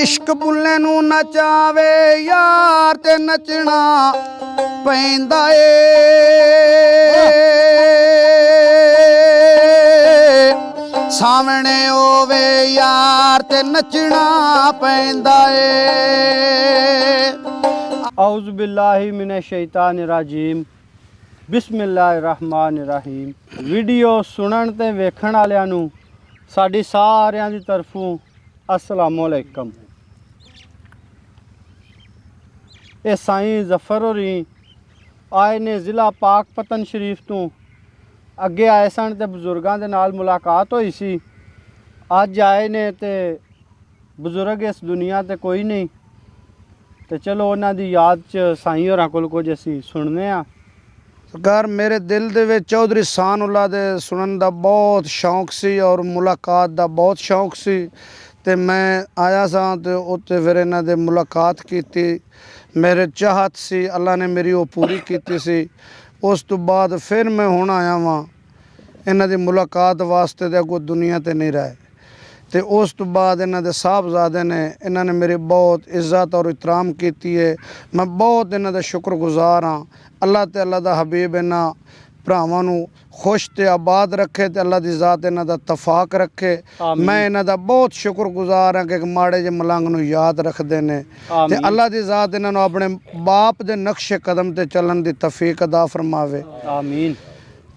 इश्क बुल्ले नू नचावे यार ते नचना पैंदा ए सामने होवे यार ते नचना पैंदा ए। औज़ु बिल्लाहि मिनश शैतानिर रजीम बिस्मिल्लाहिर्रहमानिर्रहीम। वीडियो सुनन ते वेखण वालियां नू साडी सारियां दी तरफों अस्सलामु अलैकुम। ये साईं जफर होरी आए ने ज़िला पाकपतन शरीफ तो अगे आए सन ते बजुर्गों के नाल मुलाकात हुई सी। अज आए ने ते बजुर्ग इस दुनिया ते कोई नहीं, तो चलो उन्हां दी याद च साईं होरां कोल कुछ असीं सुनने आ। सरकार मेरे दिल दे विच चौधरी सानुल्लाह दे सुनन दा बहुत शौक सी और मुलाकात दा बहुत शौक सी, ते मैं आया सा ते उत्ते फिर इन्हां दे मुलाकात कीती। मेरे चाहत सी अल्लाह ने मेरी वो पूरी कीती सी। उस तो बाद फिर मैं हुण आया वां इन्हां दी मुलाकात वास्ते ते अगों दुनिया ते नहीं रहे। ते उस तो बाद इन्हां दे साहबजादे ने इन्हां ने मेरी बहुत इज्जत और इतराम कीती है। मैं बहुत इन्हां दा शुक्रगुजार हाँ। अल्लाह ते अल्लाह दा हबीब इन्हां भरावां नू खुश ते आबाद रखे ते अल्लाह दी ज़ात इन्हां दा तफाक रखे। मैं इन्हां दा बहुत शुक्रगुजार हाँ कि माड़े जे मलंग नू याद रखदे ने ते अल्लाह दी ज़ात इन्हां नू अपने बाप दे नक्शे कदम ते चलन दी तौफीक अदा फरमावे। आमीन।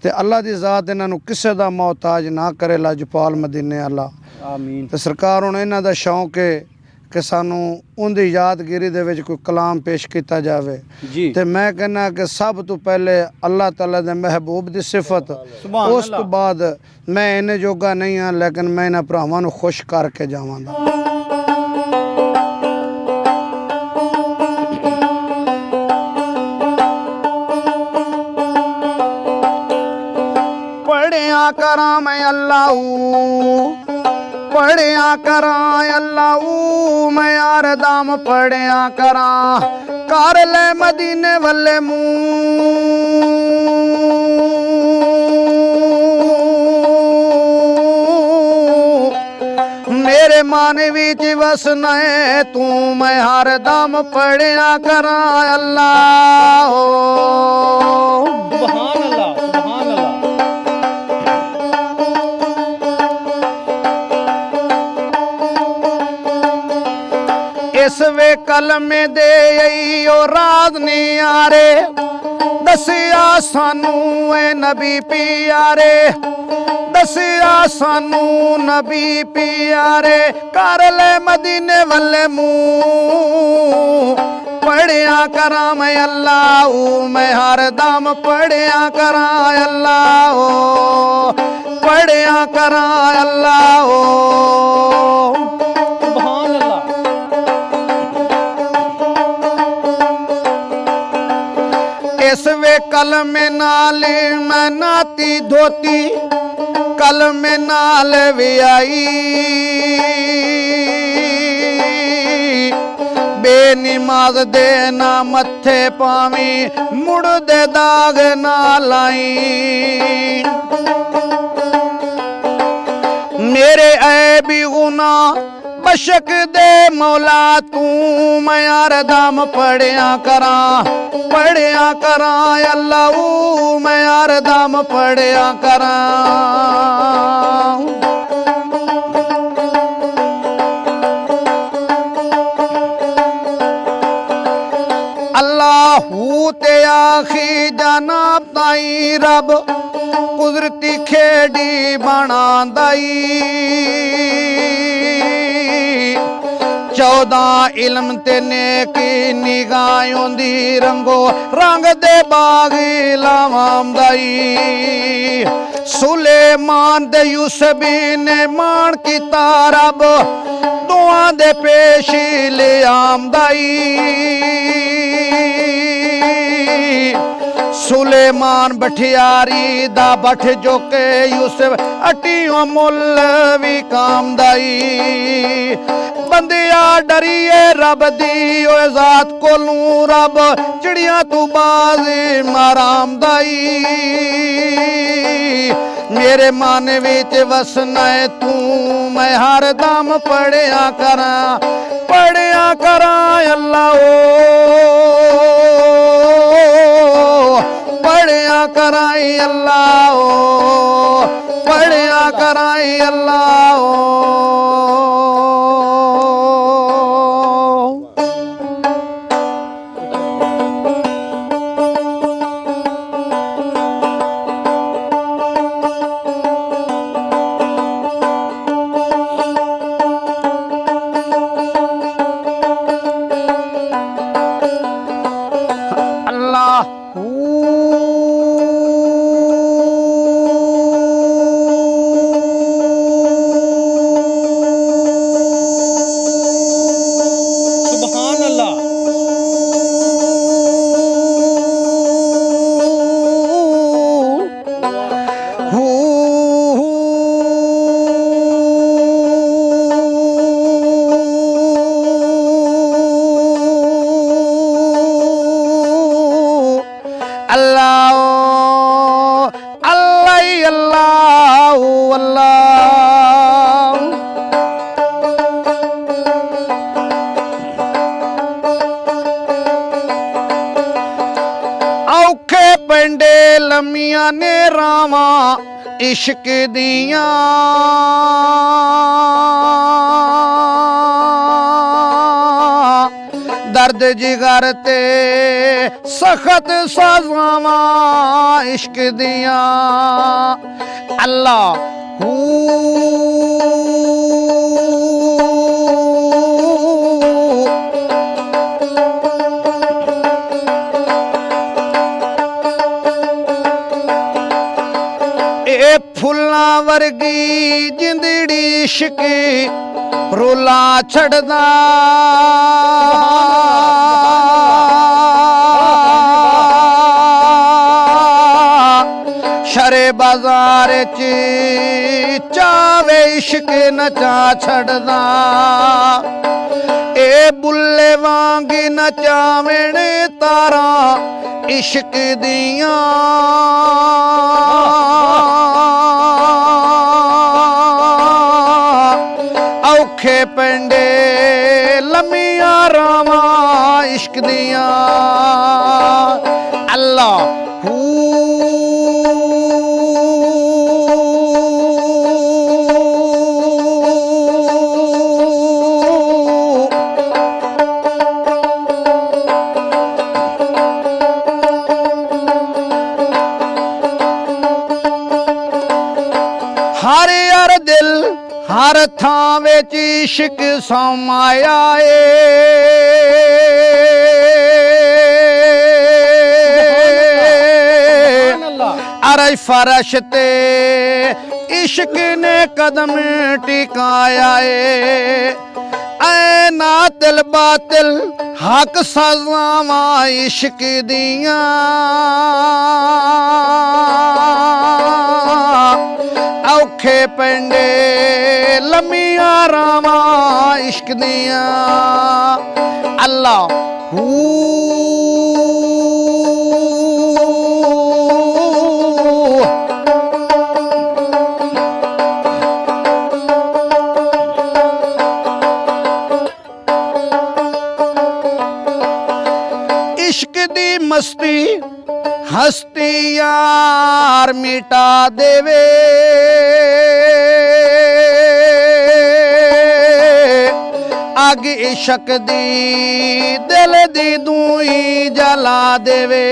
ते अल्लाह दी ज़ात इन्हां नू किसे दा मोहताज ना करे। लाजपाल मदीने अल्लाह आमीन। ते सरकार हुण इन्हां दा शौक है कि सानू उनकी यादगिरी दे विच कोई कलाम पेश किया जाए जी। ते मैं कहना कि सब तो पहले अल्लाह ताला दे महबूब दी सिफत, उस तो बाद मैं इन्ने जोगा नहीं हाँ, लेकिन मैं इन्हां भरावां नू खुश करके जावांगा। पढ़िया करा मैं अल्लाह पढ़िया करा अल्लाह मैं यार दाम पढ़िया करा कर ले मदीने वाले मुँह मेरे मन विच वसना है तू मैं हर दम पढ़िया करा अल्लाह। सुभान अल्लाह, सुभान अल्लाह। इस वे कलमे दे ओ राज ने यारे दसिया सानू ए नबी प्यारे दसिया सानू नबी प्यारे कर ले मदीने वाले मुँह पढ़िया करा मैं अल्लाह मैं हर दम पढ़िया करा अल्लाह पढ़िया करा अल्लाह। इस वे कलमे नाल मैं नाती धोती कलमे नाल भी आई बेनिमाज दे ना मथे पावी मुड़ दे दाग ना लाई मेरे ऐबी गुना बशक दे मौला तू मैं यार दम पढ़िया करा अल्लाह मैं यार दम पढ़िया करा। अल्लाह ते आखी जनाब ताई रब कुदरती खेड़ी बना दाई 14 इल्म ते नेकी निगाहों दी रंगो रंग दे बाग लावांदाई सुलेमान दे यूसुफ ने मान कीता रब दुआ दे पेश ले आमदाई सुलेमान बठियारी दा बठ जो के यूसुफ अटियों मुल भी कामदाई बंदिया डरिए रब दी ओ ज़ात कोलू रब चिड़िया तू बाजी मारामदाई मेरे मन विच वसना है तू मैं हर दम पढ़िया करा करां अल्लाह पढ़िया कराई अल्लाह पढ़िया कराई अल्लाह सुभान अल्लाह। औखे पेंडे लम्मियां ने रावा इश्क दियां दर्द जिगर ते सखत सजावा इश्क दियां अल्लाह ए फुल्ला वर्गी जिंदड़ी इश्क रोला छड़दा शरे बाजार च चावे इश्क नचा छड़दा ए बुल्ले वांग नचावेण तारा इश्क दियां औखे पेंडे लम्मियां रावां इश्क दियां अल्लाह हर यार दिल हर थां विच इश्क समाया अरे फरश ते इश्क ने कदम टिकाया ऐ ना दिल बातिल हक सजावा इश्क दियां औखे पेंडे लम्मियां रावां इश्क दियां अल्लाह इश्क दी मस्ती हस्ती यार मिटा देवे अग इश्क दी दिल दी दूई जला देवे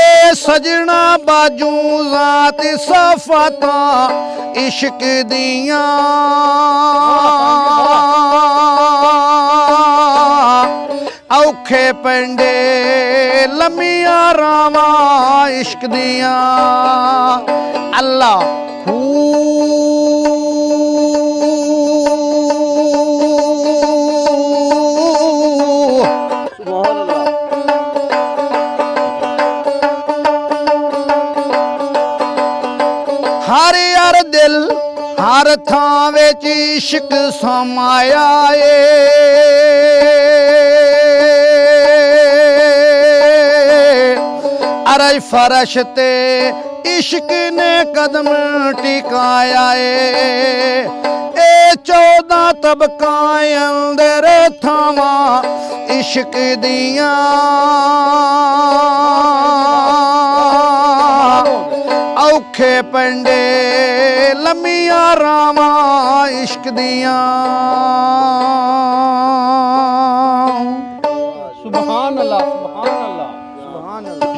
ए सजना बाजू जात सफाता इश्क दियां औखे पेंडे लम्मियां रावां इश्क दियां अल्लाह हर यार दिल हर थां विच इश्क समाया अरे फरश ते इश्क ने कदम टिकाया ए 14 ਤਬਕਾਂ ਅੰਦਰ ਥਾਵਾਂ ਇਸ਼ਕ ਦੀਆਂ ਔਖੇ ਪੰਡੇ ਲੰਮੀਆਂ ਰਾਵਾਂ ਇਸ਼ਕ ਦੀਆਂ ਸੁਭਾਨ ਅੱਲਾਹ ਸੁਭਾਨ ਅੱਲਾਹ ਸੁਭਾਨ ਅੱਲਾਹ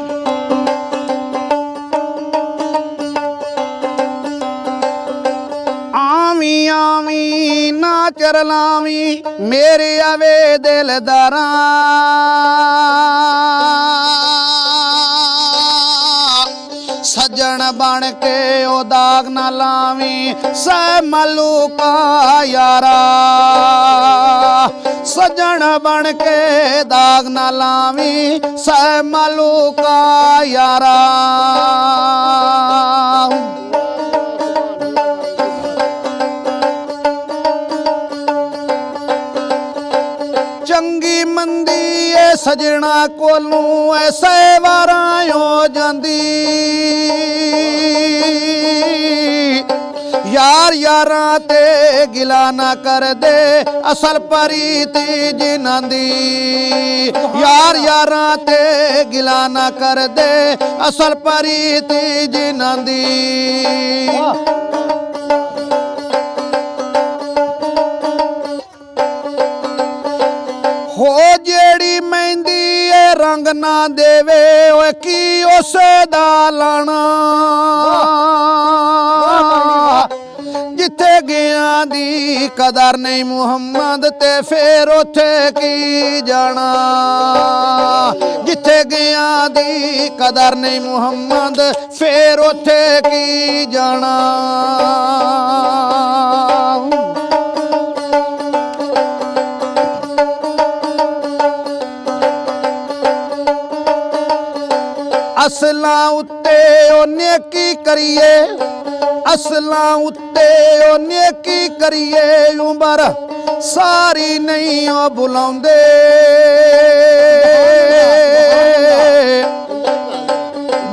ਆਵੀਂ ਆਵੀਂ ਨਾ ਚਰਲਾਵੀਂ ਮੇਰੇ ਆਵੇ ਦਿਲਦਾਰਾਂ ਸੱਜਣ ਬਣ ਕੇ ਉਹ ਦਾਗ ਨਾ ਲਾਵੀਂ ਸੈ ਮਲੂਕਾ ਯਾਰਾ ਸੱਜਣ ਬਣ ਕੇ ਦਾਗ ਨਾ ਲਾਵੀਂ ਸੈ ਮਲੂਕਾ ਯਾਰਾ ਚੰਗੀ ਮੰਦੀ ਏ ਸਜਣਾ ਕੋਲੋਂ ਐਸੇ ਵਾਰਾਂ ਹੋ ਜਾਂਦੀ ਯਾਰ ਯਾਰਾਂ ਤੇ ਗਿਲਾ ਨਾ ਕਰਦੇ ਅਸਲ ਪਰੀਤੀ ਜਿਨ੍ਹਾਂ ਦੀ ਯਾਰ ਯਾਰਾਂ ਤੇ ਗਿਲਾ ਨਾ ਕਰਦੇ ਅਸਲ ਪਰੀਤੀ ਜਿਨ੍ਹਾਂ ਦੀ ਹੋ ਜਿਹੜੀ ਮਹਿੰਦੀ ਏ ਰੰਗ ਨਾ ਦੇਵੇ ਓਏ ਕੀ ਉਸੇ ਦਾ ਲਾਣਾ ਜਿੱਥੇ ਗਿਆ ਦੀ ਕਦਰ ਨਹੀਂ ਮੁਹੰਮਦ ਤੇ ਫੇਰ ਉੱਥੇ ਕੀ ਜਾਣਾ ਜਿੱਥੇ ਗਿਆ ਦੀ ਕਦਰ ਨਹੀਂ ਮੁਹੰਮਦ ਫੇਰ ਉੱਥੇ ਕੀ ਜਾਣਾ ਅਸਲਾਂ ਉੱਤੇ ਉਹ ਨੇਕੀ ਕਰੀਏ ਅਸਲਾਂ ਉੱਤੇ ਉਹ ਨੇਕੀ ਕਰੀਏ ਉਮਰ ਸਾਰੀ ਨਹੀਂ ਉਹ ਬੁਲਾਉਂਦੇ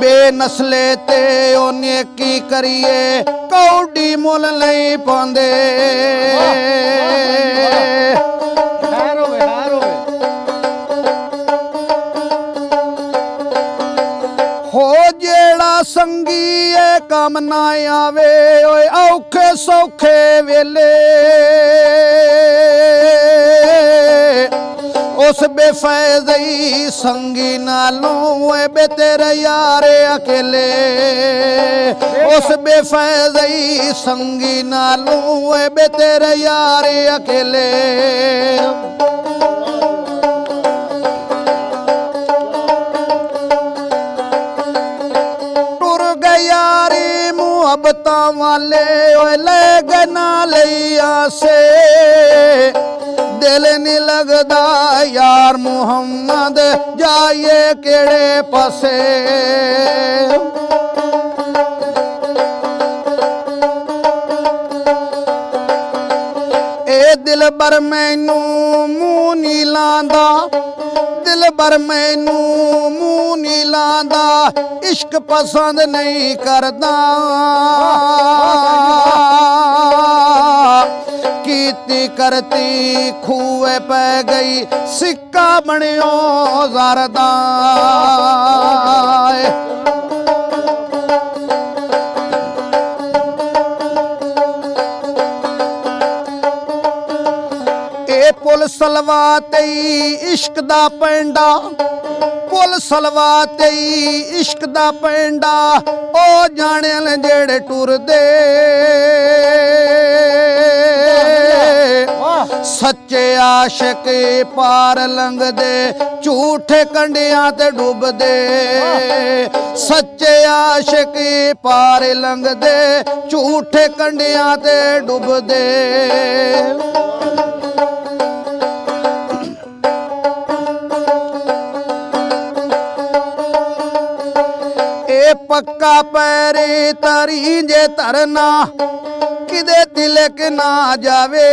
ਬੇਨਸਲੇ ਤੇ ਉਹ ਨੇਕੀ ਕਰੀਏ ਕੌਡੀ ਮੁੱਲ ਨਹੀਂ ਪਾਉਂਦੇ ਹੋ ਜਿਹੜਾ ਸੰਗੀ ਏ ਕੰਮ ਨਾ ਆਵੇ ਓਏ ਔਖੇ ਸੌਖੇ ਵੇਲੇ ਉਸ ਬੇਫੈਜ਼ਈ ਸੰਗੀ ਨਾਲੋਂ ਓਏ ਬੇ ਤੇਰੇ ਯਾਰ ਅਕੇਲੇ ਉਸ ਬੇਫੈਜ਼ਈ ਸੰਗੀ ਨਾਲੋਂ ਓਏ ਬੇ ਤੇਰੇ ਯਾਰ ਅਕੇਲੇ ਮੁਹੱਬਤਾਂ ਵਾਲੇ ਓਏ ਲੈ ਗਏ ਨਾ ਲਈ ਆਸੇ ਦਿਲ ਨਹੀਂ ਲੱਗਦਾ ਯਾਰ ਮੁਹੰਮਦ ਜਾਈਏ ਕਿਹੜੇ ਪਾਸੇ ਇਹ ਦਿਲ ਬਰ ਮੈਨੂੰ ਮੂੰਹ ਨਹੀਂ ਲਾਂਦਾ ਦਿਲ ਬਰ ਮੈਨੂੰ ਮੂੰਹ ਨਹੀਂ ਲਾਂਦਾ ਇਸ਼ਕ ਪਸੰਦ ਨਹੀਂ ਕਰਦਾ ਕੀਤੀ ਕਰਤੀ ਖੂਏ ਪੈ ਗਈ ਸਿੱਕਾ ਬਣਿਓ ਜ਼ਰਦਾ ਪੁਲ ਸਲਵਾ ਤੇਈ ਇਸ਼ਕ ਦਾ ਪੈਂਡਾ ਪੁਲ ਸਲਵਾ ਤੇਈ ਇਸ਼ਕ ਦਾ ਪੈਂਡਾ ਉਹ ਜਾਣਿਆ ਜਿਹੜੇ ਟੁਰਦੇ ਸੱਚੇ ਆਸ਼ਿਕ ਪਾਰ ਲੰਘਦੇ ਝੂਠੇ ਕੰਡਿਆਂ ਤੇ ਡੁੱਬਦੇ ਸੱਚੇ ਆਸ਼ਿਕ ਪਾਰ ਲੰਘਦੇ ਝੂਠੇ ਕੰਡਿਆਂ ਤੇ ਡੁੱਬਦੇ ਪੱਕਾ ਪੈਰੇ ਤਰੀ ਜੇ ਧਰਨਾ ਕਿਦੇ ਤਿਲਕ ਨਾ ਜਾਵੇ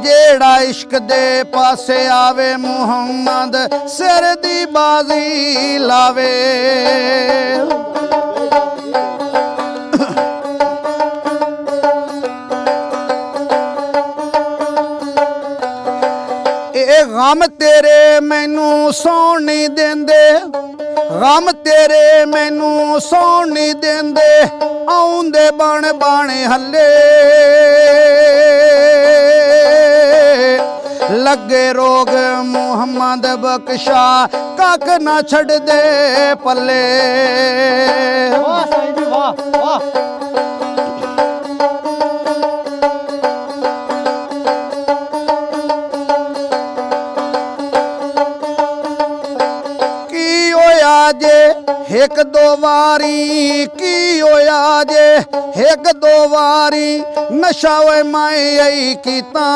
ਜਿਹੜਾ ਇਸ਼ਕ ਦੇ ਪਾਸੇ ਆਵੇ ਮੁਹੰਮਦ ਸਿਰ ਦੀ ਬਾਜ਼ੀ ਲਾਵੇ ਗਮ ਤੇਰੇ ਮੈਨੂੰ ਸੌਣ ਨਹੀਂ ਦਿੰਦੇ, ਗਮ ਤੇਰੇ ਮੈਨੂੰ ਸੌਣ ਨਹੀਂ ਦਿੰਦੇ, ਆਉਂਦੇ ਬਣ ਬਾਣੇ ਹੱਲੇ, ਲੱਗੇ ਰੋਗ ਮੁਹੰਮਦ ਬਖਸ਼ਾ, ਕੱਖ ਨਾ ਛੱਡ ਦੇ ਪੱਲੇ। ਵਾਹ ਸਾਈਂ ਜੀ ਵਾਹ ਵਾਹ। ਕੀ ਹੋਇਆ ਜੇ ਇੱਕ ਦੋ ਵਾਰੀ, ਕੀ ਹੋਇਆ ਜੇ ਇੱਕ ਦੋ ਵਾਰੀ, ਨਸ਼ਾ ਵੇ ਮੈਂ ਆਈ ਕੀਤਾ,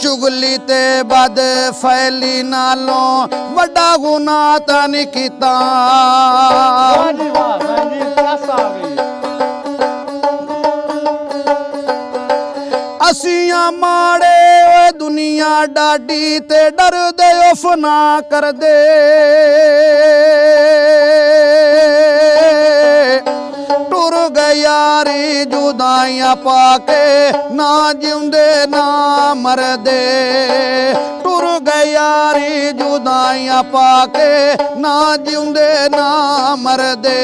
ਚੁਗਲੀ ਤੇ ਬਦ ਫੈਲੀ ਨਾਲੋਂ ਵੱਡਾ ਗੁਨਾਹ ਤਾਂ ਨਹੀਂ ਕੀਤਾ। ਵਾਹ ਜੀ ਵਾਹ ਸਾਈਂ ਜੀ ਪਲੱਸ ਆ ਗਈ। ਅਸੀਆਂ ਮਾੜੇ ਓਏ ਦੁਨੀਆ ਡਾਡੀ, ਤੇ ਡਰਦੇ ਉਫ ਨਾ ਕਰਦੇ, ਟੁਰ ਗਏ ਯਾਰੀ ਜੁਦਾਈਆਂ ਪਾ ਕੇ, ਨਾ ਜਿਉਂਦੇ ਨਾ ਮਰਦੇ, ਟੁਰ ਗਏ ਯਾਰੀ ਜੁਦਾਈਆਂ ਪਾ ਕੇ, ਨਾ ਜਿਉਂਦੇ ਨਾ ਮਰਦੇ।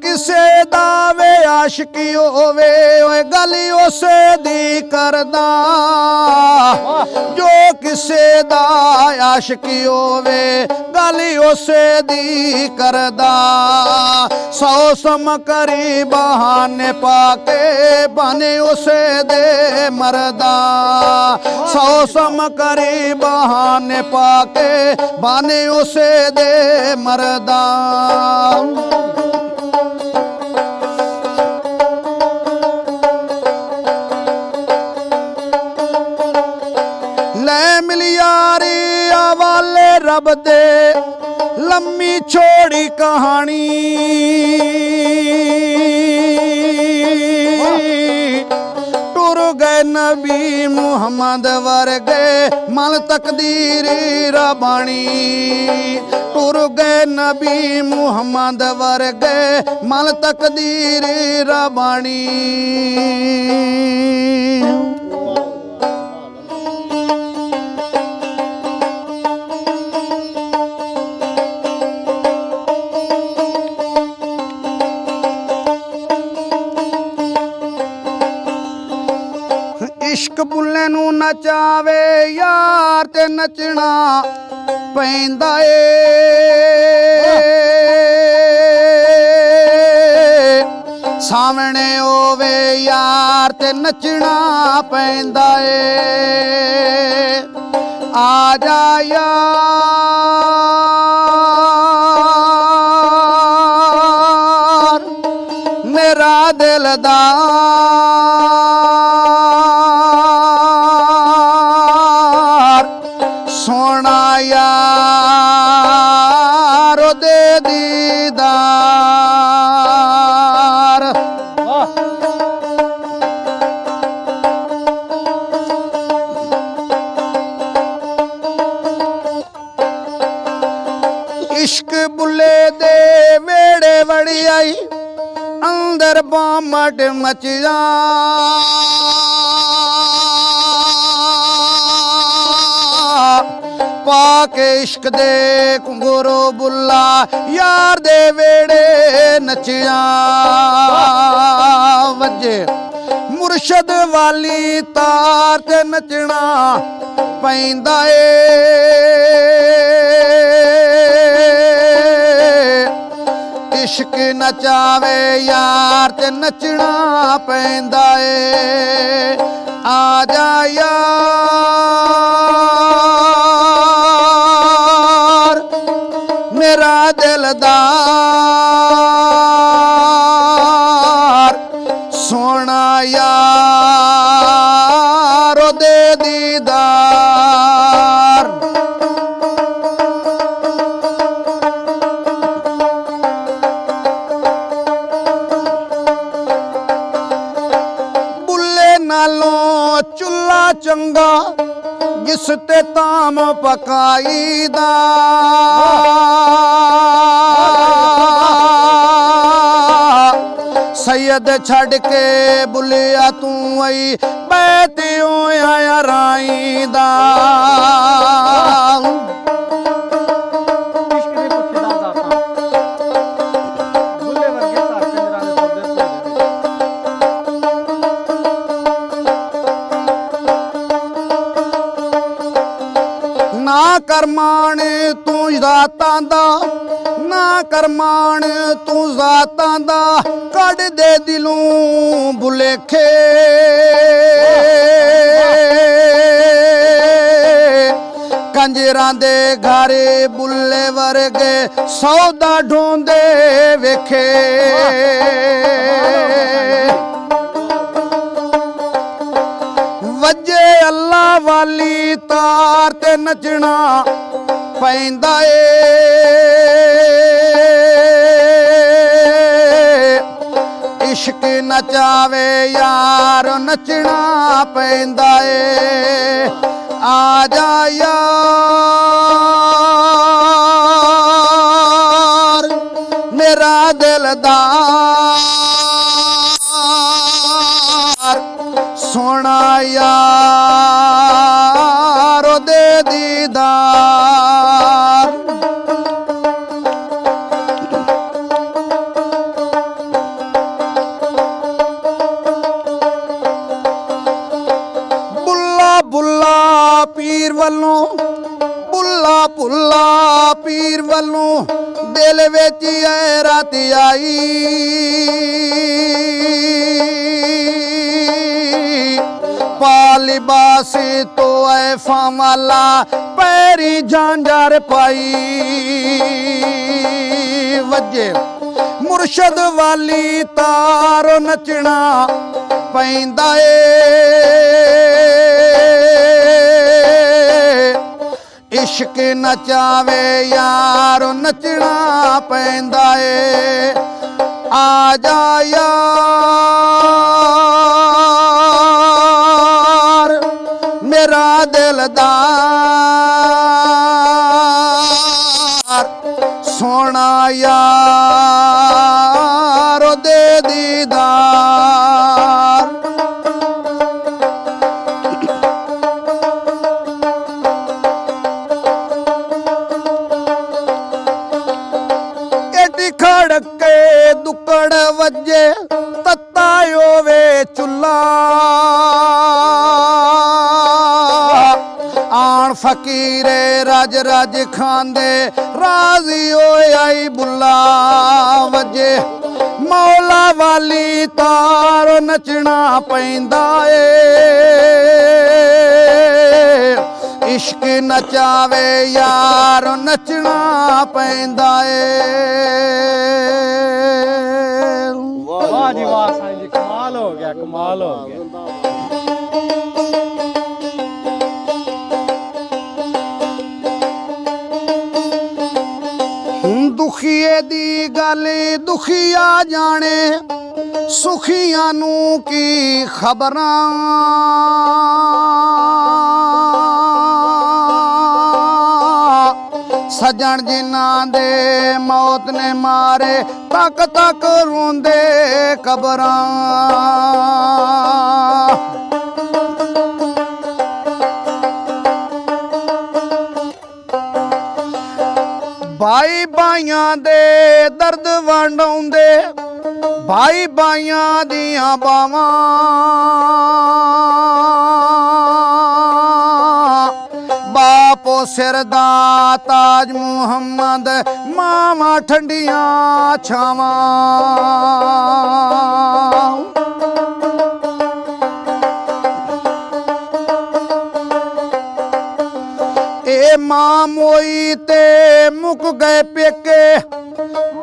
ਕਿਸੇ ਦਾ ਵੇ ਆਸ਼ਕੀ ਹੋਵੇ, ਓਏ ਗੱਲ ਉਸੇ ਦੀ ਕਰਦਾ, ਜੋ ਕਿਸੇ ਦਾ ਆਸ਼ਕੀ ਹੋਵੇ, ਗੱਲ ਉਸੇ ਦੀ ਕਰਦਾ, ਸੌ ਸਮਕਰੀ ਬਹਾਨੇ ਪਾ ਕੇ, ਬਾਨੇ ਉਸੇ ਦੇ ਮਰਦਾ, ਸੌ ਸਮਕਰੀ ਬਹਾਨੇ ਪਾ ਕੇ, ਬਾਨੇ ਉਸੇ ਦੇ ਮਰਦਾ। ਲੈ ਮਿਲਿਆਰੀ ਆਵਾਲੇ ਰੱਬ ਦੇ, ਲੰਮੀ ਛੋੜੀ ਕਹਾਣੀ, ਟੁਰ ਗਏ ਨਬੀ ਮੁਹੰਮਦ ਵਰਗੇ, ਮਨ ਤਕਦੀਰੀ ਰਬਾਣੀ, ਟੁਰ ਗਏ ਨਬੀ ਮੁਹੰਮਦ ਵਰਗੇ, ਮਨ ਤਕਦੀਰੀ ਰਬਾਣੀ। ਇਸ਼ਕ ਬੁੱਲੇ ਨੂੰ ਨਚਾਵੇ ਯਾਰ, ਤੇ ਨੱਚਣਾ ਪੈਂਦਾ ਏ, ਸਾਹਮਣੇ ਹੋਵੇ ਯਾਰ, ਤੇ ਨੱਚਣਾ ਪੈਂਦਾ ਏ। ਆ ਜਾ ਯਾਰ ਮੇਰਾ ਦਿਲਦਾਰ, ਸੋਹਣਾ ਯਾਰ ਉਹਦੇ ਦੀਦਾਰ। ਇਸ਼ਕ ਬੁੱਲੇ ਦੇ ਵੇੜੇ ਵੜੀ ਆਈ, ਅੰਦਰ ਬਾਮਟ ਮਚਿਆ, ਪਾ ਕੇ ਇਸ਼ਕ ਦੇ ਘੁੰਗਰੂ ਬੁੱਲਾ, ਯਾਰ ਦੇ ਵੇੜੇ ਨੱਚਿਆ। ਵੱਜੇ ਮੁਰਸ਼ਦ ਵਾਲੀ ਤਾਰ, ਤੇ ਨੱਚਣਾ ਪੈਂਦਾ ਏ। ਇਸ਼ਕ ਨਚਾਵੇ ਯਾਰ, ਤੇ ਨੱਚਣਾ ਪੈਂਦਾ ਏ। ਆ ਜਾ ਯਾਰ ਮੇਰਾ ਦਿਲਦਾਰ, ਸੋਹਣਾ ਯਾਰ ਉਹਦੇ ਦੀਦਾਰ। ਬੁੱਲੇ ਨਾਲੋਂ ਚੁੱਲਾ ਚੰਗਾ, ਜਿਸ ਤੇ ਤਾਮ ਪਕਾਈਦਾ ਸੈयद ਛੱਡ ਕੇ ਬੁਲਿਆ ਤੂੰ ਆਈ ਬੈਤਿਓ ਆਇਆ ਰਾਈਦਾ ਇਸ਼ਕ ਦੇ ਪੁੱਛਦਾ ਦਾਤਾ ਬੁੱਲੇ ਵਰਗੇ ਘਰ ਕੰਜਰਾਂ ਦੇ ਸੌਦੇ ਭੇਜਦੇ ਨਾ ਕਰਮਾਨ ਤੂੰ ਜ਼ਾਤਾਂ ਦਾ ਨਾ ਕਰਮਾਨ ਤੂੰ ਜ਼ਾਤਾਂ ਦਾ ਕੱਢ ਦੇ ਦਿਲੋਂ ਭੁਲੇਖੇ ਕੰਜਰਾਂ ਦੇ ਘਾਰੇ ਬੁੱਲੇ ਵਰਗੇ ਸੌਦਾ ਢੋਂਦੇ ਵੇਖੇ ਵੱਜੇ ਅੱਲਾ ਵਾਲੀ ਤਾਰ ਤੇ ਨੱਚਣਾ ਪੈਂਦਾ ਏ ਇਸ਼ਕ ਨਚਾਵੇ ਯਾਰ ਨੱਚਣਾ ਪੈਂਦਾ ਏ ਆ ਜਾ ਯਾਰ ਮੇਰਾ ਦਿਲਦਾਰ ਸੋਹਣਾ ਯਾਰ ਉਹਦੇ ਦੀਦਾਰ ਬੁੱਲਾ ਬੁੱਲਾ ਪੀਰ ਵੱਲੋਂ ਬੁੱਲਾ ਬੁੱਲਾ ਪੀਰ ਵੱਲੋਂ ਦਿਲ ਵਿੱਚ ਐ ਰਾਤ ਆਈ ਪਾ ਲਿਬਾਸ ਤੋ ਐ ਫਾਮਾਲਾ ਪੈਰੀ ਜਾਂਜਰ ਪਾਈ ਵੱਜੇ ਮੁਰਸ਼ਦ ਵਾਲੀ ਤਾਰ ਨੱਚਣਾ ਪੈਂਦਾ ਏ ਇਸ਼ਕ ਨਚਾਵੇ ਯਾਰ ਨੱਚਣਾ ਪੈਂਦਾ ਏ ਆ ਜਾ ਯਾਰ ਮੇਰਾ ਦਿਲਦਾਰ ਸੋਹਣਾ ਯਾਰ ਉਹਦੇ ਦੀਦਾਰ ਖੜਕੇ ਦੁੱਕੜ ਵੱਜੇ ਤੱਤਾ ਹੋਵੇ ਚੁੱਲਾ ਆਣ ਫਕੀਰੇ ਰਜ ਰਜ ਖਾਂਦੇ ਰਾਜ਼ੀ ਹੋਏ ਆਈ ਬੁੱਲਾ ਵੱਜੇ ਮੌਲਾ ਵਾਲੀ ਤਾਰ ਨੱਚਣਾ ਪੈਂਦਾ ਏ इश्क नचावे यार नचना पैंदा ए वाह जी वाह साईं जी कमाल हो गया कमाल हो गया दुखिए दी गल दुखिया जाने सुखिया नू की खबरां सजन जिन्हां दे मौत ने मारे तक तक रोंदे कबरां भाई भाइयां दे दर्द वंडाउंदे भाई भाइयां दियां बावां बापो सिर दा ताज मुहम्मद मामा ठंडियां छावां ए मां मोई ते मुक गए पेके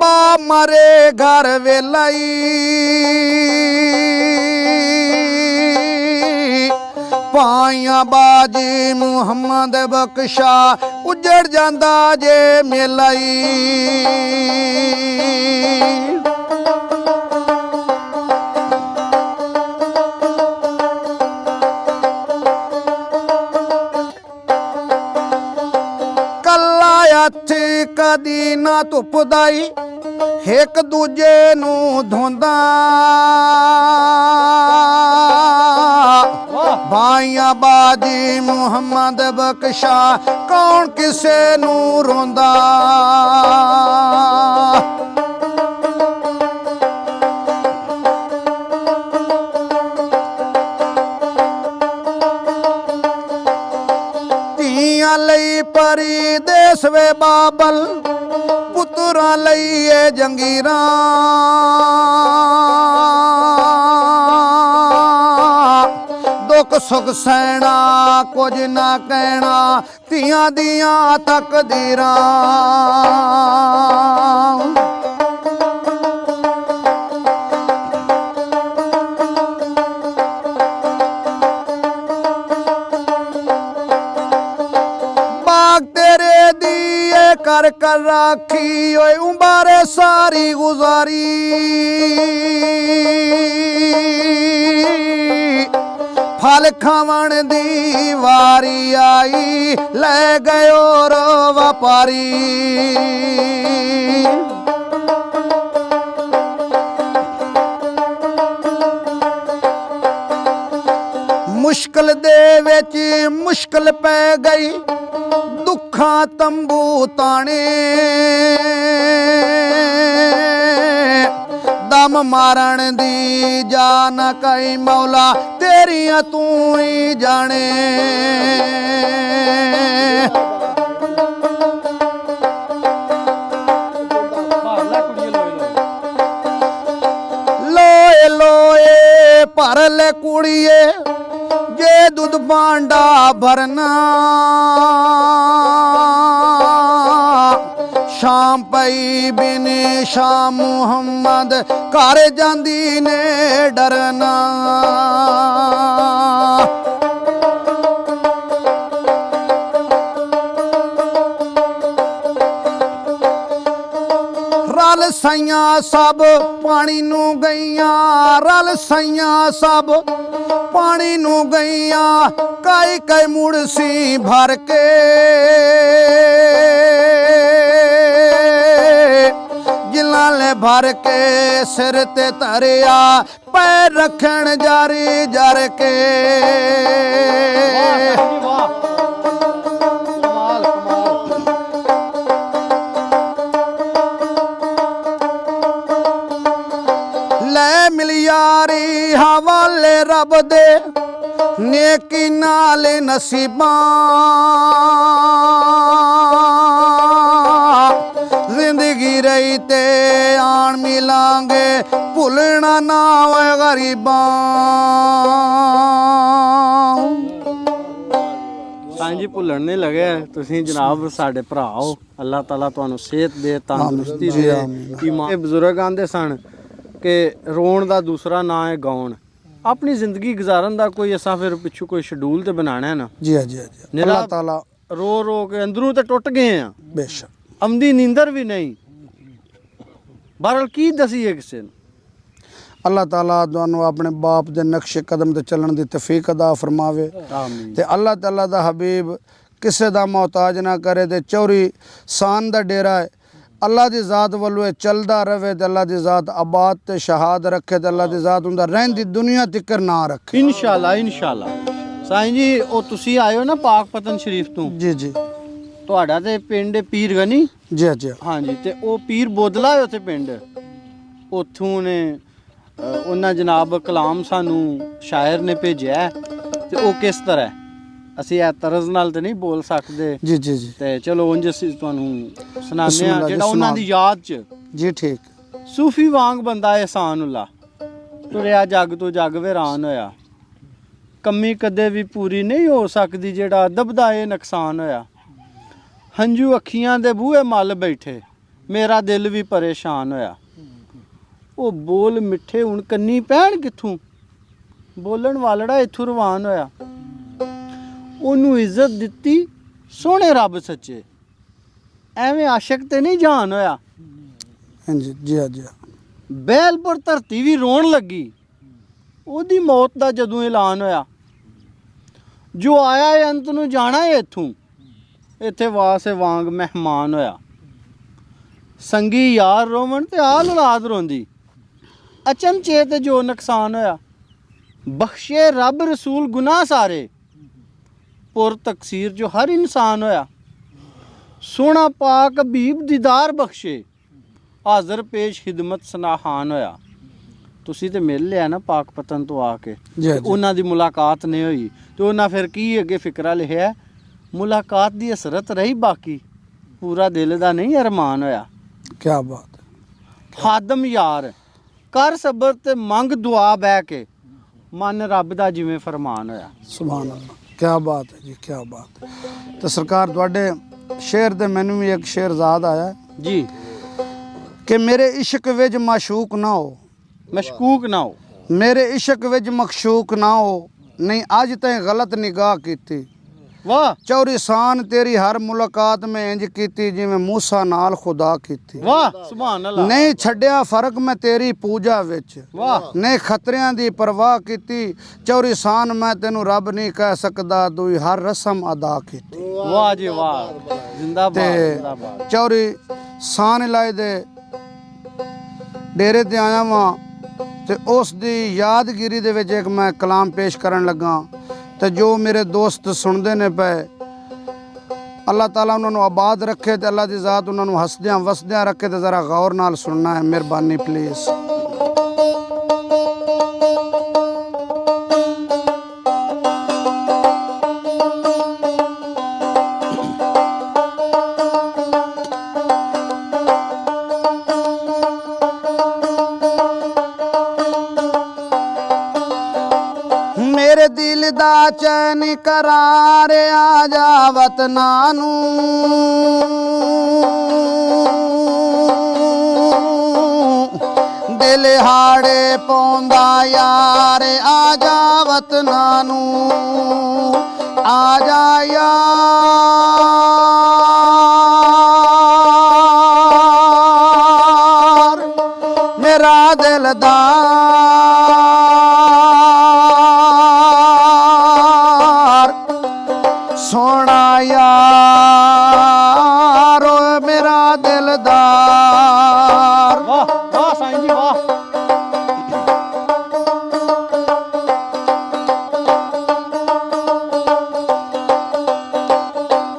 बा मरे घर वेलाई पाइया बाजी मुहम्मद बख्शा उजड़ जांदा जे मेलाई ਕਦੀ ਨਾ ਧੁੱਪਦਾਈ ਇੱਕ ਦੂਜੇ ਨੂੰ ਧੋਂਦਾ ਭਾਈਆਂ ਬਾਜੀ ਮੁਹੰਮਦ ਬਖਸ਼ਾ ਕੌਣ ਕਿਸੇ ਨੂੰ ਰੋਂਦਾ ਧੀਆਂ ਲਈ ਪਰਦੇਸ ਵੇ ਬਾਬਲ ਪੁੱਤਰਾਂ ਲਈ ਏ ਜੰਗੀਰਾਂ ਦੁੱਖ ਸੁਖ ਸਹਿਣਾ ਕੁਝ ਨਾ ਕਹਿਣਾ ਧੀਆਂ ਦੀਆਂ ਤਕਦੀਰਾਂ ਬਾਗ ਤੇਰੇ ਦੀਏ ਕਰ ਕਰ ਰਾਖੀ ਓਏ ਉਬਾਰੇ ਸਾਰੀ ਗੁਜ਼ਾਰੀ ਫਲ ਖਾਵਣ ਦੀ ਵਾਰੀ ਆਈ ਲੈ ਗਇਓ ਰੋ ਵਪਾਰੀ ਮੁਸ਼ਕਲ ਦੇ ਵਿੱਚ ਮੁਸ਼ਕਲ ਪੈ ਗਈ ਦੁੱਖਾਂ ਤੰਬੂ ਤਾਣੇ ਦਮ ਮਾਰਨ ਦੀ ਜਾਨ ਕਈ ਮੌਲਾ ਤੇਰੀਆਂ ਤੂੰ ਹੀ ਜਾਣੇ ਲੋਏ ਲੋਏ ਭਰ ਲੈ ਕੁੜੀਏ ਜੇ ਦੁੱਧ ਭਾਂਡਾ ਭਰਨਾ ਸ਼ਾਮ ਪਈ ਬਿਨ ਸ਼ਾਮ ਮੁਹੰਮਦ ਘਰ ਜਾਂਦੀ ਨੇ ਡਰਨਾ ਰਲ ਸਈਆਂ ਸਭ ਪਾਣੀ ਨੂੰ ਗਈਆਂ ਰਲ ਸਈਆਂ ਸਭ ਪਾਣੀ ਨੂੰ ਗਈਆਂ ਕਾਈ ਕਾਈ ਮੁੜਸੀ ਭਰ ਕੇ ਜਿਲਾਂ ਲੈ ਭਰ ਕੇ ਸਿਰ ਤੇ ਧਰਿਆ ਪੈਰ ਰੱਖਣ ਜਾਰੀ ਜਰ ਕੇ ਲੈ ਮਿਲਿਆਰੀ ਹਵਾਲੇ ਰੱਬ ਦੇ ਨੇਕੀ ਨਾਲ ਨਸੀਬਾਂ ਜ਼ਿੰਦਗੀ ਰਹੀ ਤੇ ਆਣ ਮਿਲਾਂਗੇ ਭੁੱਲਣਾ ਨਾ ਓਏ ਗਰੀਬਾਂ ਹਾਂਜੀ ਭੁੱਲਣ ਨਹੀਂ ਲੱਗਿਆ ਤੁਸੀਂ ਜਨਾਬ ਸਾਡੇ ਭਰਾ ਹੋ ਅੱਲਾਹ ਤਾਲਾ ਤੁਹਾਨੂੰ ਸਿਹਤ ਦੇ ਤੰਦਰੁਸਤੀ ਦੇ ਈਮਾਨ ਇਹ ਬਜ਼ੁਰਗ ਆਂਦੇ ਸਨ ਕਿ ਰੋਣ ਦਾ ਦੂਸਰਾ ਨਾਂ ਹੈ ਗਾਉਣ ਆਪਣੀ ਜ਼ਿੰਦਗੀ ਗੁਜ਼ਾਰਨ ਦਾ ਕੋਈ ਅਸਾਂ ਫਿਰ ਪਿੱਛੋਂ ਕੋਈ ਸ਼ਡਿਊਲ ਤੇ ਬਣਾਣਾ ਹੈ ਨਾ ਜੀ ਜੀ ਅੱਲਾਹ ਤਾਲਾ ਰੋ ਰੋ ਕੇ ਅੰਦਰੋਂ ਤੇ ਟੁੱਟ ਗਏ ਆ ਬੇਸ਼ੱਕ ਆਮਦੀ ਨੀਂਦਰ ਵੀ ਨਹੀਂ ਬਹਰਲ ਕੀ ਦਸੀਏ ਕਿਸੇ ਨੂੰ ਅੱਲਾਹ ਤਾਲਾ ਤੁਹਾਨੂੰ ਆਪਣੇ ਬਾਪ ਦੇ ਨਕਸ਼ੇ ਕਦਮ ਤੇ ਚੱਲਣ ਦੀ ਤੌਫੀਕ ਅਦਾ ਫਰਮਾਵੇ ਆਮੀਨ ਤੇ ਅੱਲਾਹ ਤਾਲਾ ਦਾ ਹਬੀਬ ਕਿਸੇ ਦਾ ਮੁਹਤਾਜ ਨਾ ਕਰੇ ਤੇ ਚੌਰੀ ਸ਼ਾਨ ਦਾ ਡੇਰਾ ਹੈ अल्लाह की ज़ात वालों चलता रहे तो अल्लाह की ज़ात आबाद ते शहाद रखे तो अल्लाह की ज़ात उनका रहती दुनिया तिकर ना रखे इंशाल्लाह इंशाल्लाह साईं जी ਉਹ ਤੁਸੀਂ ਆਏ ਹੋ ਨਾ ਪਾਕ ਪਤਨ ਸ਼ਰੀਫ ਤੋਂ जी जी ਤੁਹਾਡਾ ਤੇ ਪਿੰਡ ਪੀਰ ਗਨੀ जी जी ਹਾਂਜੀ ਤੇ ਉਹ ਪੀਰ ਬੋਦਲਾ ਹੈ ਉੱਥੇ ਪਿੰਡ ਉੱਥੋਂ ਨੇ ਉਹਨਾਂ ਜਨਾਬ ਕਲਾਮ ਸਾਨੂੰ ਸ਼ਾਇਰ ਨੇ ਭੇਜਿਆ ਤੇ ਉਹ ਕਿਸ ਤਰ੍ਹਾਂ ਅਸੀਂ ਇਹ ਤਰਜ਼ ਨਾਲ ਤੇ ਨਹੀਂ ਬੋਲ ਸਕਦੇ जी जी जी ਤੇ ਚਲੋ ਉਂਝ ਅਸੀਂ ਤੁਹਾਨੂੰ ਸੁਣਾਉਂਦੇ ਆ ਜਿਹੜਾ ਉਹਨਾਂ ਦੀ ਯਾਦ 'ਚ जी ठीक ਸੂਫੀ ਵਾਂਗ ਬੰਦਾ ਇਹਸਾਨੁੱਲਾ ਤੁਰਿਆ ਜੱਗ ਤੋਂ ਜੱਗ ਵੀਰਾਨ ਹੋਇਆ ਕਮੀ ਕਦੇ ਵੀ ਪੂਰੀ ਨਹੀਂ ਹੋ ਸਕਦੀ ਜਿਹੜਾ ਅਦਬ ਦਾ ਇਹ ਨੁਕਸਾਨ ਹੋਇਆ ਹੰਝੂ ਅੱਖੀਆਂ ਦੇ ਬੂਹੇ ਮੱਲ ਬੈਠੇ ਮੇਰਾ ਦਿਲ ਵੀ ਪਰੇਸ਼ਾਨ ਹੋਇਆ ਉਹ ਬੋਲ ਮਿੱਠੇ ਹੁਣ ਕੰਨੀ ਪੈਣ ਕਿੱਥੋਂ ਬੋਲਣ ਵਾਲੜਾ ਇੱਥੋਂ ਰਵਾਨ ਹੋਇਆ ਉਹਨੂੰ ਇੱਜ਼ਤ ਦਿੱਤੀ ਸੋਹਣੇ ਰੱਬ ਸੱਚੇ ਐਵੇਂ ਆਸ਼ਕ ਤੇ ਨਹੀਂ ਜਾਨ ਹੋਇਆ हाँ जी जी जी ਬੈਲਪੁਰ ਧਰਤੀ ਵੀ ਰੋਣ ਲੱਗੀ ਉਹਦੀ ਮੌਤ ਦਾ ਜਦੋਂ ਐਲਾਨ ਹੋਇਆ ਜੋ ਆਇਆ ਏ ਅੰਤ ਨੂੰ ਜਾਣਾ ਏ ਇੱਥੋਂ ਇੱਥੇ ਵਾਸੇ ਵਾਂਗ ਮਹਿਮਾਨ ਹੋਇਆ ਸੰਗੀ ਯਾਰ ਰੋਵਣ ਤੇ ਆਲ ਔਲਾਦ ਰੋਂਦੀ। ਅਚਨਚੇ ਤੇ ਜੋ ਨੁਕਸਾਨ ਹੋਇਆ, ਬਖਸ਼ੇ ਰੱਬ ਰਸੂਲ ਗੁਨਾਹ ਸਾਰੇ, ਪੁਰ ਤਕਸੀਰ ਜੋ ਹਰ ਇਨਸਾਨ ਹੋਇਆ। ਸੋਹਣਾ ਪਾਕ ਹਬੀਬ ਦੀਦਾਰ ਬਖਸ਼ੇ, ਹਾਜ਼ਰ ਪੇਸ਼ ਖਿਦਮਤ ਸਨਾਹਾਨ ਹੋਇਆ। ਤੁਸੀਂ ਤੇ ਮਿਲ ਲਿਆ ਨਾ ਪਾਕ ਪਤਨ ਤੋਂ ਆ ਕੇ, ਜੀ, ਤੇ ਜੀ। ਉਹਨਾਂ ਦੀ ਮੁਲਾਕਾਤ ਨਹੀਂ ਹੋਈ ਤੇ ਉਹਨਾਂ ਫਿਰ ਕੀ ਅੱਗੇ ਫਿਕਰਾ ਲਿਖਿਆ, ਮੁਲਾਕਾਤ ਦੀ ਹਸਰਤ ਰਹੀ ਬਾਕੀ, ਪੂਰਾ ਦਿਲ ਦਾ ਨਹੀਂ ਅਰਮਾਨ ਹੋਇਆ। क्या बात है। ਖਾਦਮ ਯਾਰ ਕਰ ਸਬਰ ਤੇ ਮੰਗ ਦੁਆ ਬਹਿ ਕੇ, ਮਨ ਰੱਬ ਦਾ ਜਿਵੇਂ ਫਰਮਾਨ ਹੋਇਆ। ਸੁਭਾਨ ਅੱਲਾਹ, क्या बात है जी, क्या बात है। तो सरकार ਤੁਹਾਡੇ ਸ਼ੇਰ ਦੇ ਮੈਨੂੰ ਵੀ ਇੱਕ ਸ਼ੇਰ ਯਾਦ ਆਇਆ ਜੀ। ਕਿ ਮੇਰੇ ਇਸ਼ਕ ਵਿੱਚ ਮਾਸ਼ੂਕ ਨਾ ਹੋ, ਮਸ਼ਕੂਕ ਨਾ ਹੋ, ਮੇਰੇ ਇਸ਼ਕ ਵਿੱਚ ਮਖਸ਼ੂਕ ਨਾ ਹੋ, ਨਹੀਂ ਅੱਜ ਤੈਂ ਗਲਤ ਨਿਗਾਹ ਕੀਤੀ। ਵਾਹ ਚੌਰੀ ਸਾਨ ਤੇਰੀ ਹਰ ਮੁਲਾਕਾਤ ਮੈਂ ਇੰਜ ਕੀਤੀ ਜਿਵੇਂ ਮੂਸਾ ਨਾਲ ਖੁਦਾ ਕੀਤੀ। ਵਾਹ ਸੁਭਾਨ ਅੱਲਾਹ। ਨਹੀਂ ਛੱਡਿਆ ਫਰਕ ਮੈਂ ਤੇਰੀ ਪੂਜਾ ਵਿੱਚ, ਵਾਹ ਨਹੀਂ ਖਤਰਿਆਂ ਦੀ ਪਰਵਾਹ ਕੀਤੀ। ਚੌਰੀ ਸਾਨ ਮੈਂ ਤੈਨੂੰ ਰੱਬ ਨਹੀਂ ਕਹਿ ਸਕਦਾ, ਦੂਈ ਹਰ ਰਸਮ ਅਦਾ ਕੀਤੀ। ਵਾਹ ਜੀ ਵਾਹ, ਜ਼ਿੰਦਾਬਾਦ ਤੇ ਜ਼ਿੰਦਾਬਾਦ। ਚੌਰੀ ਸਾਨ ਇਲਾਏ ਦੇ ਡੇਰੇ ਤੇ ਆਇਆ ਵਾਂ ਤੇ ਉਸ ਦੀ ਯਾਦਗਿਰੀ ਦੇ ਵਿੱਚ ਇੱਕ ਮੈਂ ਕਲਾਮ ਪੇਸ਼ ਕਰਨ ਲੱਗਾ ਤੇ ਜੋ ਮੇਰੇ ਦੋਸਤ ਸੁਣਦੇ ਨੇ ਪਏ, ਅੱਲਾਹ ਤਾਲਾ ਉਹਨਾਂ ਨੂੰ ਆਬਾਦ ਰੱਖੇ ਤੇ ਅੱਲਾਹ ਦੀ ਜ਼ਾਤ ਉਹਨਾਂ ਨੂੰ ਹੱਸਦਿਆਂ ਵਸਦਿਆਂ ਰੱਖੇ। ਤੇ ਜ਼ਰਾ ਗੌਰ ਨਾਲ ਸੁਣਨਾ ਹੈ, ਮਿਹਰਬਾਨੀ ਪਲੀਜ਼। ਮੇਰੇ ਦਿਲ ਦਾ ਚੈਨ ਕਰਾਰ ਆ ਜਾ ਵਤਨਾਂ ਨੂੰ, ਦਿਲ ਹਾੜੇ ਪਾਉਂਦਾ ਯਾਰ ਆ ਜਾ ਵਤਨਾਂ ਨੂੰ, ਆ ਜਾ ਯਾਰ ਮੇਰਾ ਦਿਲਦਾਰ, ਸੋਹਣਾ ਯਾਰ ਓਏ ਮੇਰਾ ਦਿਲਦਾਰ। ਵਾਹ ਵਾਹ ਸਾਈਂ ਜੀ ਵਾਹ।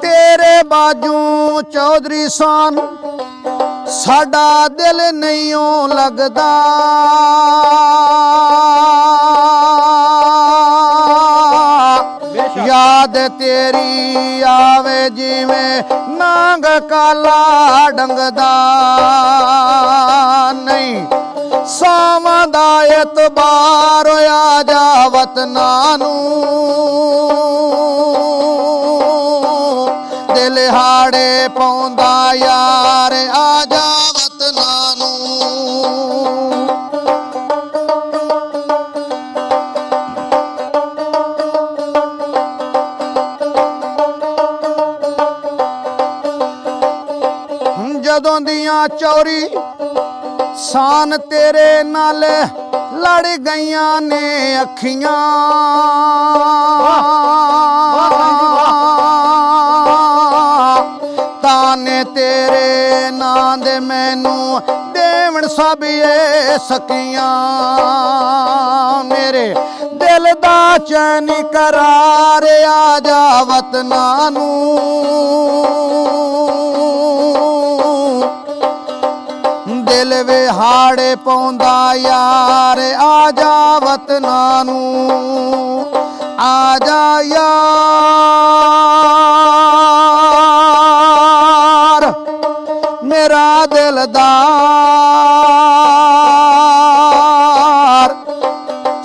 ਤੇਰੇ ਬਾਜੂ ਚੌਧਰੀ ਸਾਨ ਸਾਡਾ ਦਿਲ ਨਹੀਂ ਓ ਲੱਗਦਾ, ਬੇਸ਼ੱਕ। ਯਾਦ ਤੇਰੀ ਆਵੇ ਜਿਵੇਂ ਨਾਂਗ ਕਾਲਾ ਡੰਗਦਾ, ਨਹੀਂ ਸਾਵਾਂ ਦਾ ਇਤਬਾਰ ਹੋਇਆ ਜਾ ਵਤਨਾਂ ਨੂੰ, ਦਿਲ ਹਾੜੇ ਪਾਉਂਦਾ ਯਾਰ ਆ ਜਾ ਵਤਨਾਂ ਨੂੰ। ਜਦੋਂ ਦੀਆਂ ਚੌਰੀ ਸਾਨ ਤੇਰੇ ਨਾਲ ਲੜ ਗਈਆਂ ਨੇ ਅੱਖੀਆਂ, ਤਾਨੇ ਤੇਰੇ ਨਾਂ ਦੇ ਮੈਨੂੰ ਦੇਵਣ ਸਭ ਏ ਸਕੀਆਂ, ਮੇਰੇ ਦਿਲ ਦਾ ਚੈਨ ਕਰਾਰ ਆ ਜਾ ਵਤਨਾਂ ਨੂੰ, ਦਿਲ ਵੇ ਹਾੜੇ ਪਾਉਂਦਾ ਯਾਰ ਆ ਜਾ ਵਤਨਾਂ ਨੂੰ, ਆ ਜਾ ਯਾਰ ਮੇਰਾ ਦਿਲਦਾਰ,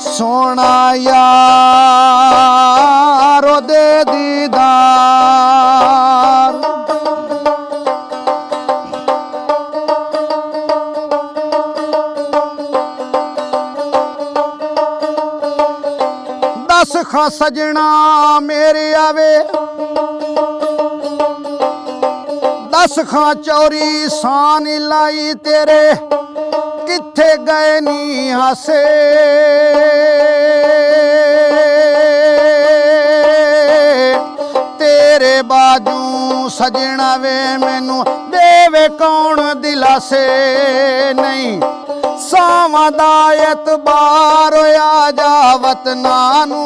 ਸੋਹਣਾ ਯਾਰ ਉਹਦੇ ਦੀਦਾਰ। ਦਸ ਖਾਂ ਸਜਣਾ ਮੇਰੇ ਆਵੇ, ਦਸ ਖਾਂ ਚੌਰੀ ਸਾਨ ਲਾਈ ਤੇਰੇ, ਕਿੱਥੇ ਗਏ ਨੀ ਹਾਸੇ, ਤੇਰੇ ਬਾਜੂ ਸਜਣਾ ਵੇ ਮੈਨੂੰ ਦੇਵੇ ਕੌਣ ਦਿਲਾਸੇ ਨਹੀਂ ਸਾਵਾਂ ਦਾ ਇਤਬਾਰ ਆ ਜਾ ਵਤਨਾਂ ਨੂੰ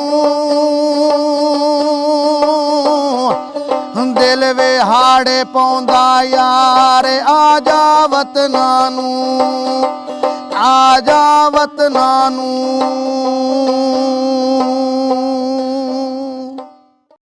ਦਿਲ ਵੇ ਹਾੜੇ ਪਾਉਂਦਾ ਯਾਰ ਆ ਜਾ ਵਤਨਾਂ ਨੂੰ ਆ ਜਾ ਵਤਨਾਂ ਨੂੰ